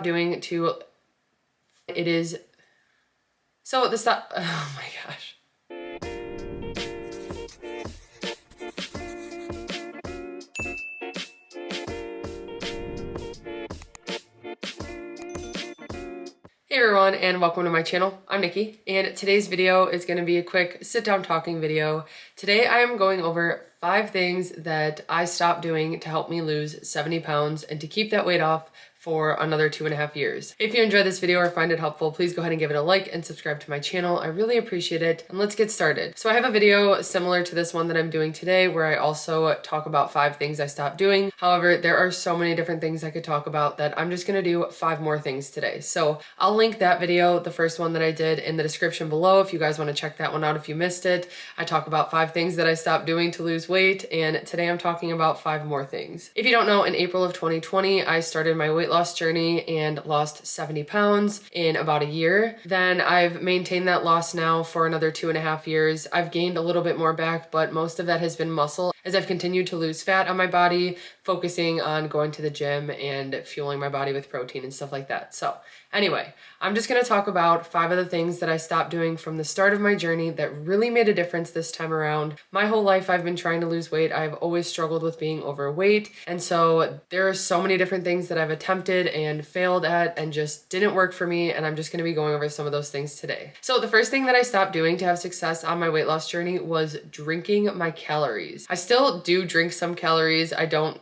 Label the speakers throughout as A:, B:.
A: doing to it is so the stuff. Oh my gosh. Hey everyone, and welcome to my channel. I'm Nikki, and today's video is going to be a quick sit-down talking video. Today I am going over 5 things that I stopped doing to help me lose 70 pounds and to keep that weight off for another 2.5 years. If you enjoyed this video or find it helpful, please go ahead and give it a like and subscribe to my channel. I really appreciate it, and let's get started. So I have a video similar to this one that I'm doing today where I also talk about 5 things I stopped doing. However, there are so many different things I could talk about that I'm just gonna do 5 more things today. So I'll link that video, the first one that I did, in the description below if you guys wanna check that one out if you missed it. I talk about 5 things that I stopped doing to lose weight, and today I'm talking about 5 more things. If you don't know, in April of 2020, I started my weight loss journey and lost 70 pounds in about a year. Then I've maintained that loss now for another 2.5 years. I've gained a little bit more back, but most of that has been muscle as I've continued to lose fat on my body, focusing on going to the gym and fueling my body with protein and stuff like that. So anyway, I'm just gonna talk about 5 of the things that I stopped doing from the start of my journey that really made a difference this time around. My whole life I've been trying to lose weight. I've always struggled with being overweight, and so there are so many different things that I've attempted and failed at and just didn't work for me, and I'm just gonna be going over some of those things today. So the first thing that I stopped doing to have success on my weight loss journey was drinking my calories. I still do drink some calories. I don't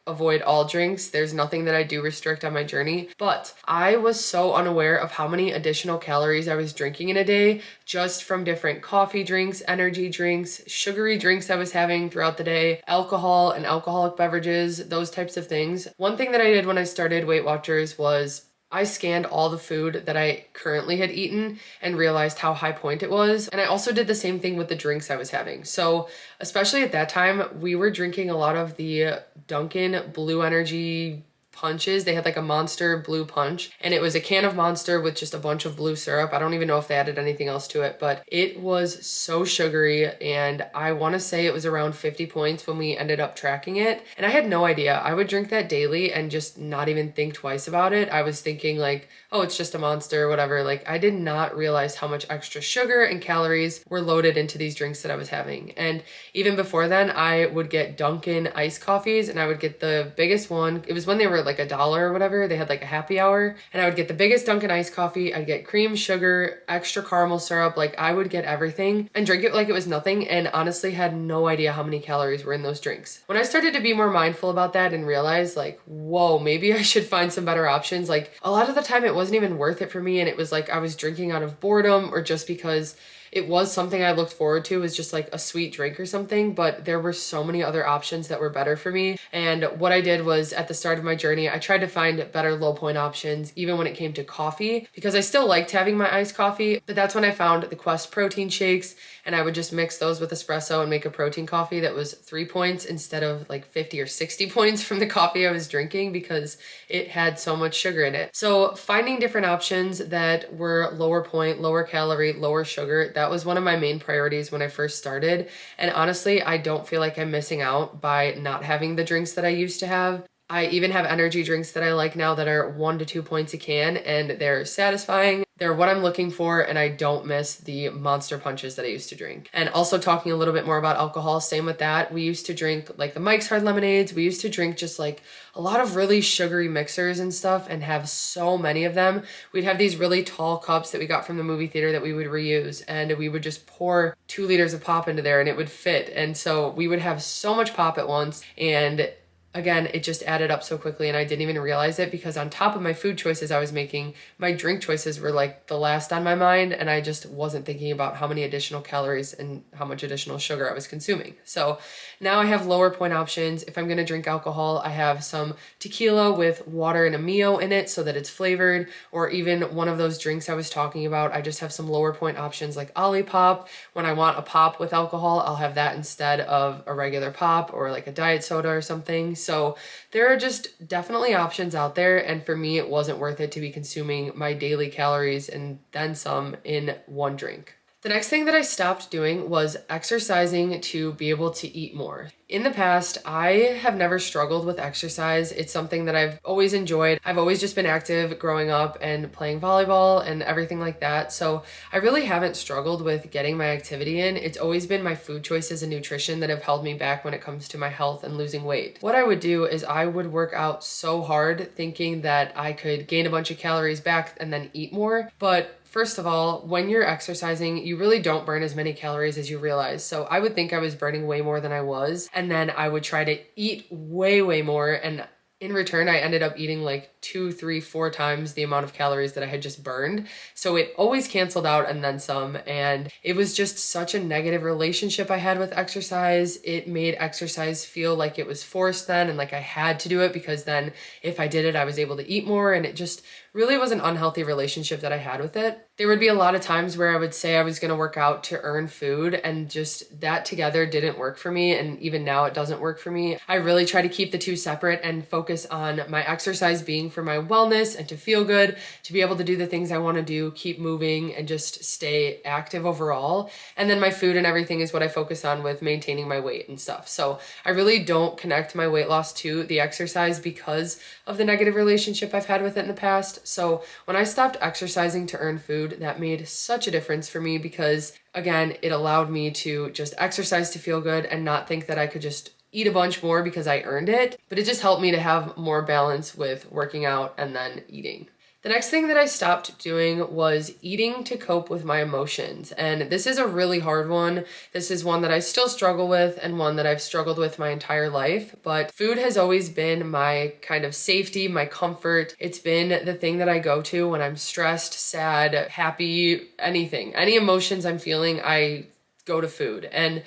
A: avoid all drinks. There's nothing that I do restrict on my journey, but I was so unaware of how many additional calories I was drinking in a day just from different coffee drinks, energy drinks, sugary drinks I was having throughout the day, alcohol and alcoholic beverages, those types of things. One thing that I did when I started Weight Watchers was I scanned all the food that I currently had eaten and realized how high point it was. And I also did the same thing with the drinks I was having. So especially at that time, we were drinking a lot of the Dunkin' Blue Energy punches. They had like a Monster Blue Punch, and it was a can of Monster with just a bunch of blue syrup. I don't even know if they added anything else to it, but it was so sugary, and I want to say it was around 50 points when we ended up tracking it. And I had no idea. I would drink that daily and just not even think twice about it. I was thinking like, oh, it's just a Monster or whatever. Like, I did not realize how much extra sugar and calories were loaded into these drinks that I was having. And even before then, I would get Dunkin' iced coffees, and I would get the biggest one. It was when they were like $1 or whatever. They had like a happy hour, and I would get the biggest Dunkin' iced coffee. I'd get cream, sugar, extra caramel syrup. Like, I would get everything and drink it like it was nothing, and honestly had no idea how many calories were in those drinks. When I started to be more mindful about that and realize like, whoa, maybe I should find some better options. Like, a lot of the time it wasn't even worth it for me, and it was like I was drinking out of boredom or just because it was something I looked forward to, was just like a sweet drink or something, but there were so many other options that were better for me. And what I did was, at the start of my journey, I tried to find better low point options, even when it came to coffee, because I still liked having my iced coffee, but that's when I found the Quest protein shakes, and I would just mix those with espresso and make a protein coffee that was 3 points instead of like 50 or 60 points from the coffee I was drinking, because it had so much sugar in it. So finding different options that were lower point, lower calorie, lower sugar, that was one of my main priorities when I first started. And honestly, I don't feel like I'm missing out by not having the drinks that I used to have. I even have energy drinks that I like now that are 1 to 2 points a can, and they're satisfying. They're what I'm looking for, and I don't miss the Monster punches that I used to drink. And also, talking a little bit more about alcohol, same with that. We used to drink like the Mike's Hard Lemonades. We used to drink just like a lot of really sugary mixers and stuff, and have so many of them. We'd have these really tall cups that we got from the movie theater that we would reuse, and we would just pour 2 liters of pop into there and it would fit. And so we would have so much pop at once, and again, it just added up so quickly, and I didn't even realize it, because on top of my food choices I was making, my drink choices were like the last on my mind, and I just wasn't thinking about how many additional calories and how much additional sugar I was consuming. So now I have lower point options. If I'm gonna drink alcohol, I have some tequila with water and a Mio in it so that it's flavored, or even one of those drinks I was talking about, I just have some lower point options like Olipop. When I want a pop with alcohol, I'll have that instead of a regular pop or like a diet soda or something. So there are just definitely options out there, and for me it wasn't worth it to be consuming my daily calories and then some in one drink. The next thing that I stopped doing was exercising to be able to eat more. In the past, I have never struggled with exercise. It's something that I've always enjoyed. I've always just been active growing up and playing volleyball and everything like that. So I really haven't struggled with getting my activity in. It's always been my food choices and nutrition that have held me back when it comes to my health and losing weight. What I would do is I would work out so hard thinking that I could gain a bunch of calories back and then eat more. But first of all, when you're exercising, you really don't burn as many calories as you realize. So I would think I was burning way more than I was. And then I would try to eat way, way more. And in return, I ended up eating like 2, 3, 4 times the amount of calories that I had just burned. So it always canceled out and then some. And it was just such a negative relationship I had with exercise. It made exercise feel like it was forced then and like I had to do it because then if I did it, I was able to eat more. And it just really was an unhealthy relationship that I had with it. There would be a lot of times where I would say I was gonna work out to earn food, and just that together didn't work for me, and even now it doesn't work for me. I really try to keep the two separate and focus on my exercise being for my wellness and to feel good, to be able to do the things I wanna do, keep moving, and just stay active overall. And then my food and everything is what I focus on with maintaining my weight and stuff. So I really don't connect my weight loss to the exercise because of the negative relationship I've had with it in the past. So when I stopped exercising to earn food, that made such a difference for me because, again, it allowed me to just exercise to feel good and not think that I could just eat a bunch more because I earned it. But it just helped me to have more balance with working out and then eating. The next thing that I stopped doing was eating to cope with my emotions. And this is a really hard one. This is one that I still struggle with and one that I've struggled with my entire life. But food has always been my kind of safety, my comfort. It's been the thing that I go to when I'm stressed, sad, happy, anything. Any emotions I'm feeling, I go to food. And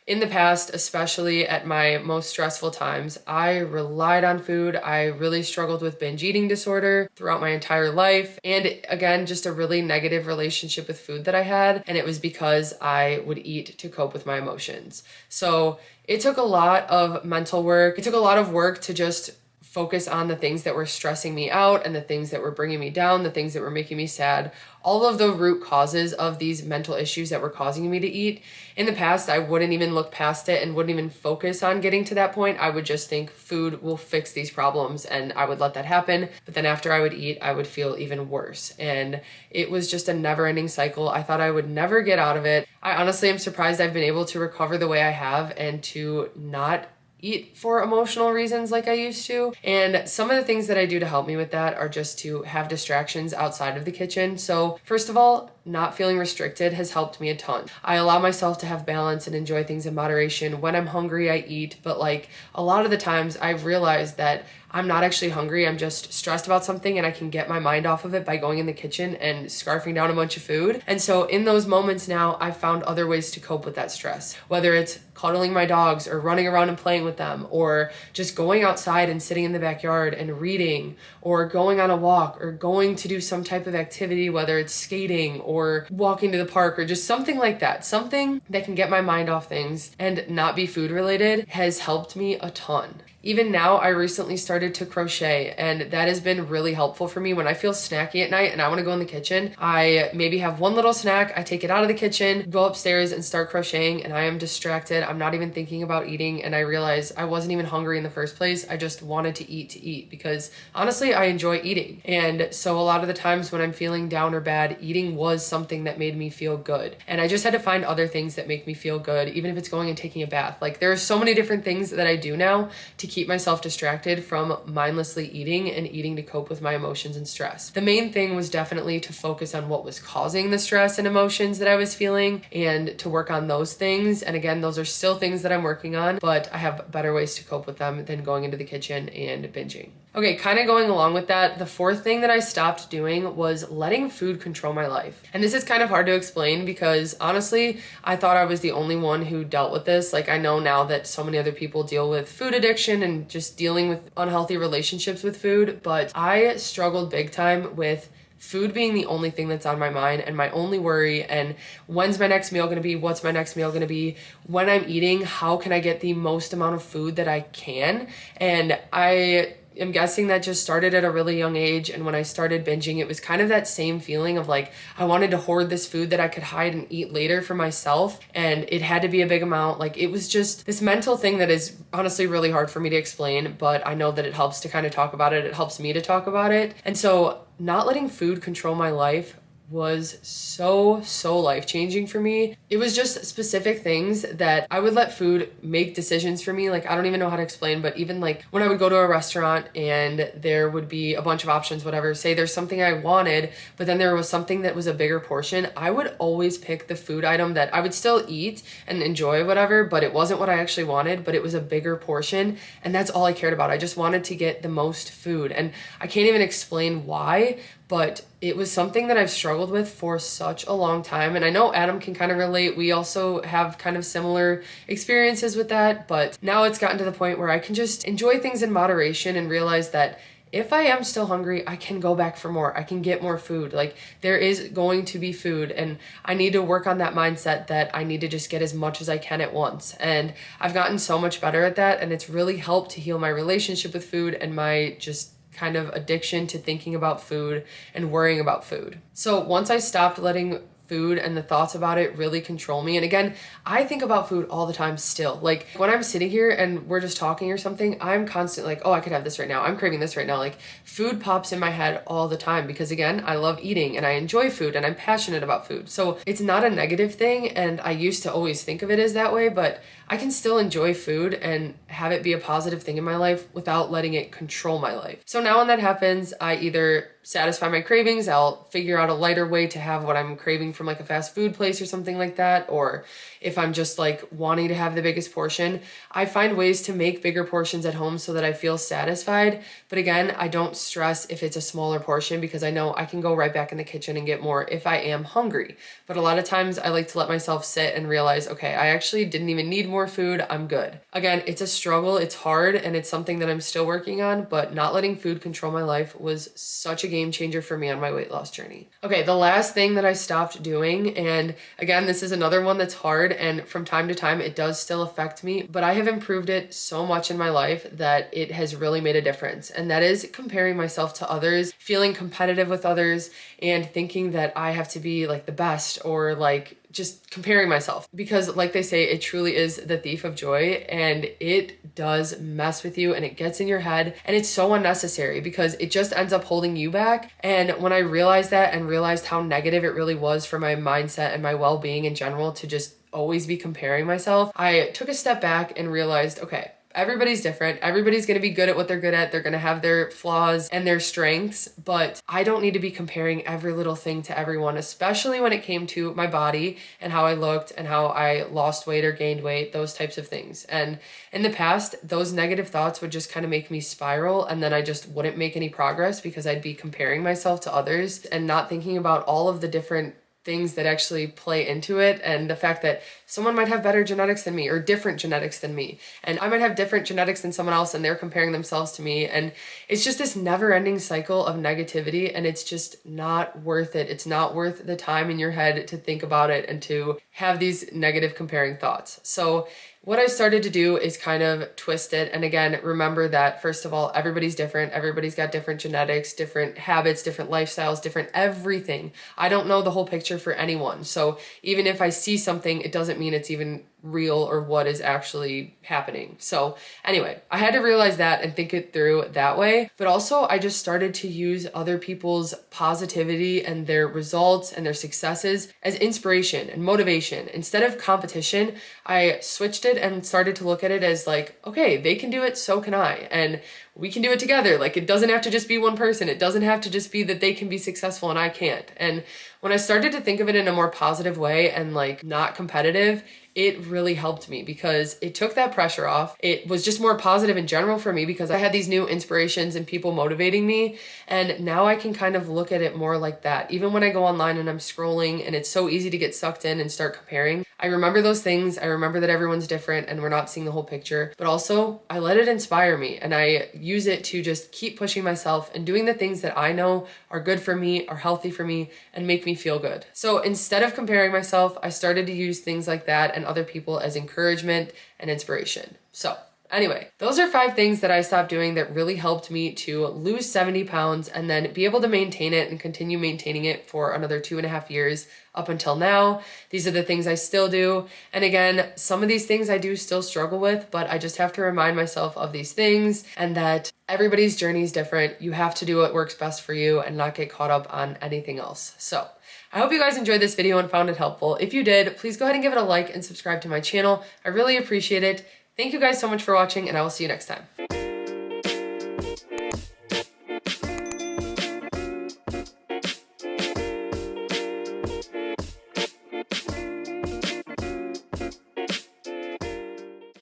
A: in the past, especially at my most stressful times, I relied on food. I really struggled with binge eating disorder throughout my entire life. And again, just a really negative relationship with food that I had. And it was because I would eat to cope with my emotions. So it took a lot of mental work. It took a lot of work to just focus on the things that were stressing me out and the things that were bringing me down, the things that were making me sad, all of the root causes of these mental issues that were causing me to eat. In the past, I wouldn't even look past it and wouldn't even focus on getting to that point. I would just think food will fix these problems and I would let that happen. But then after I would eat, I would feel even worse. And it was just a never-ending cycle. I thought I would never get out of it. I honestly am surprised I've been able to recover the way I have and to not eat for emotional reasons like I used to. And some of the things that I do to help me with that are just to have distractions outside of the kitchen. So first of all, not feeling restricted has helped me a ton. I allow myself to have balance and enjoy things in moderation. When I'm hungry, I eat, but like a lot of the times I've realized that I'm not actually hungry. I'm just stressed about something and I can get my mind off of it by going in the kitchen and scarfing down a bunch of food. And so in those moments now, I've found other ways to cope with that stress, whether it's cuddling my dogs or running around and playing with them, or just going outside and sitting in the backyard and reading, or going on a walk, or going to do some type of activity, whether it's skating or walking to the park or just something like that. Something that can get my mind off things and not be food related has helped me a ton. Even now, I recently started to crochet, and that has been really helpful for me. When I feel snacky at night and I want to go in the kitchen, I maybe have one little snack, I take it out of the kitchen, go upstairs and start crocheting, and I am distracted. I'm not even thinking about eating, and I realize I wasn't even hungry in the first place. I just wanted to eat because honestly, I enjoy eating. And so a lot of the times when I'm feeling down or bad, eating was something that made me feel good. And I just had to find other things that make me feel good, even if it's going and taking a bath. Like there are so many different things that I do now to keep myself distracted from mindlessly eating and eating to cope with my emotions and stress. The main thing was definitely to focus on what was causing the stress and emotions that I was feeling and to work on those things. And again, those are still things that I'm working on, but I have better ways to cope with them than going into the kitchen and binging. Okay, kind of going along with that, the fourth thing that I stopped doing was letting food control my life. And this is kind of hard to explain because honestly, I thought I was the only one who dealt with this. Like I know now that so many other people deal with food addiction and just dealing with unhealthy relationships with food, but I struggled big time with food being the only thing that's on my mind and my only worry. And when's my next meal gonna be? What's my next meal gonna be? When I'm eating, how can I get the most amount of food that I can? And am guessing that just started at a really young age. And when I started binging, it was kind of that same feeling of like, I wanted to hoard this food that I could hide and eat later for myself. And it had to be a big amount. Like, it was just this mental thing that is honestly really hard for me to explain, but I know that it helps to kind of talk about it. It helps me to talk about it. And so not letting food control my life was so life-changing for me. It was just specific things that I would let food make decisions for me. Like, I don't even know how to explain, but even like when I would go to a restaurant and there would be a bunch of options, whatever, say there's something I wanted, but then there was something that was a bigger portion, I would always pick the food item that I would still eat and enjoy, whatever, but it wasn't what I actually wanted, but it was a bigger portion, and that's all I cared about. I just wanted to get the most food, and I can't even explain why, but it was something that I've struggled with for such a long time. And I know Adam can kind of relate. We also have kind of similar experiences with that, but now it's gotten to the point where I can just enjoy things in moderation and realize that if I am still hungry, I can go back for more. I can get more food. Like, there is going to be food, and I need to work on that mindset that I need to just get as much as I can at once. And I've gotten so much better at that, and it's really helped to heal my relationship with food and my just kind of addiction to thinking about food and worrying about food. So once I stopped letting food and the thoughts about it really control me. And again, I think about food all the time still. Like, when I'm sitting here and we're just talking or something, I'm constantly like, oh, I could have this right now. I'm craving this right now. Like, food pops in my head all the time because, again, I love eating and I enjoy food and I'm passionate about food. So it's not a negative thing. And I used to always think of it as that way, but I can still enjoy food and have it be a positive thing in my life without letting it control my life. So now when that happens, I either satisfy my cravings, I'll figure out a lighter way to have what I'm craving from like a fast food place or something like that, or if I'm just like wanting to have the biggest portion, I find ways to make bigger portions at home so that I feel satisfied. But again, I don't stress if it's a smaller portion because I know I can go right back in the kitchen and get more if I am hungry. But a lot of times I like to let myself sit and realize, okay, I actually didn't even need more food, I'm good. Again, it's a struggle, it's hard, and it's something that I'm still working on, but not letting food control my life was such a game changer for me on my weight loss journey. Okay, the last thing that I stopped doing, and again, this is another one that's hard, and from time to time it does still affect me, but I have improved it so much in my life that it has really made a difference. And that is comparing myself to others, feeling competitive with others, and thinking that I have to be like the best, or like just comparing myself, because like they say, it truly is the thief of joy, and it does mess with you and it gets in your head, and it's so unnecessary because it just ends up holding you back. And when I realized that and realized how negative it really was for my mindset and my well-being in general to just always be comparing myself, I took a step back and realized, okay, everybody's different. Everybody's going to be good at what they're good at. They're going to have their flaws and their strengths, but I don't need to be comparing every little thing to everyone, especially when it came to my body and how I looked and how I lost weight or gained weight, those types of things. And in the past, those negative thoughts would just kind of make me spiral, and then I just wouldn't make any progress because I'd be comparing myself to others and not thinking about all of the different things that actually play into it, and the fact that someone might have better genetics than me or different genetics than me, and I might have different genetics than someone else and they're comparing themselves to me, and it's just this never-ending cycle of negativity, and it's just not worth it. It's not worth the time in your head to think about it and to have these negative comparing thoughts. So what I started to do is kind of twist it. And again, remember that first of all, everybody's different. Everybody's got different genetics, different habits, different lifestyles, different everything. I don't know the whole picture for anyone. So even if I see something, it doesn't mean it's even real or what is actually happening. So anyway, I had to realize that and think it through that way. But also I just started to use other people's positivity and their results and their successes as inspiration and motivation. Instead of competition, I switched it and started to look at it as like, okay, they can do it, so can I. And we can do it together. Like, it doesn't have to just be one person. It doesn't have to just be that they can be successful and I can't. And when I started to think of it in a more positive way and like not competitive, it really helped me because it took that pressure off. It was just more positive in general for me because I had these new inspirations and people motivating me. And now I can kind of look at it more like that. Even when I go online and I'm scrolling and it's so easy to get sucked in and start comparing, I remember those things. I remember that everyone's different and we're not seeing the whole picture, but also I let it inspire me and I use it to just keep pushing myself and doing the things that I know are good for me, are healthy for me, and make me feel good. So instead of comparing myself, I started to use things like that and other people as encouragement and inspiration. So Anyway, those are 5 things that I stopped doing that really helped me to lose 70 pounds and then be able to maintain it and continue maintaining it for another 2.5 years up until now. These are the things I still do. And again, some of these things I do still struggle with, but I just have to remind myself of these things and that everybody's journey is different. You have to do what works best for you and not get caught up on anything else. So I hope you guys enjoyed this video and found it helpful. If you did, please go ahead and give it a like and subscribe to my channel. I really appreciate it. Thank you guys so much for watching, and I will see you next time.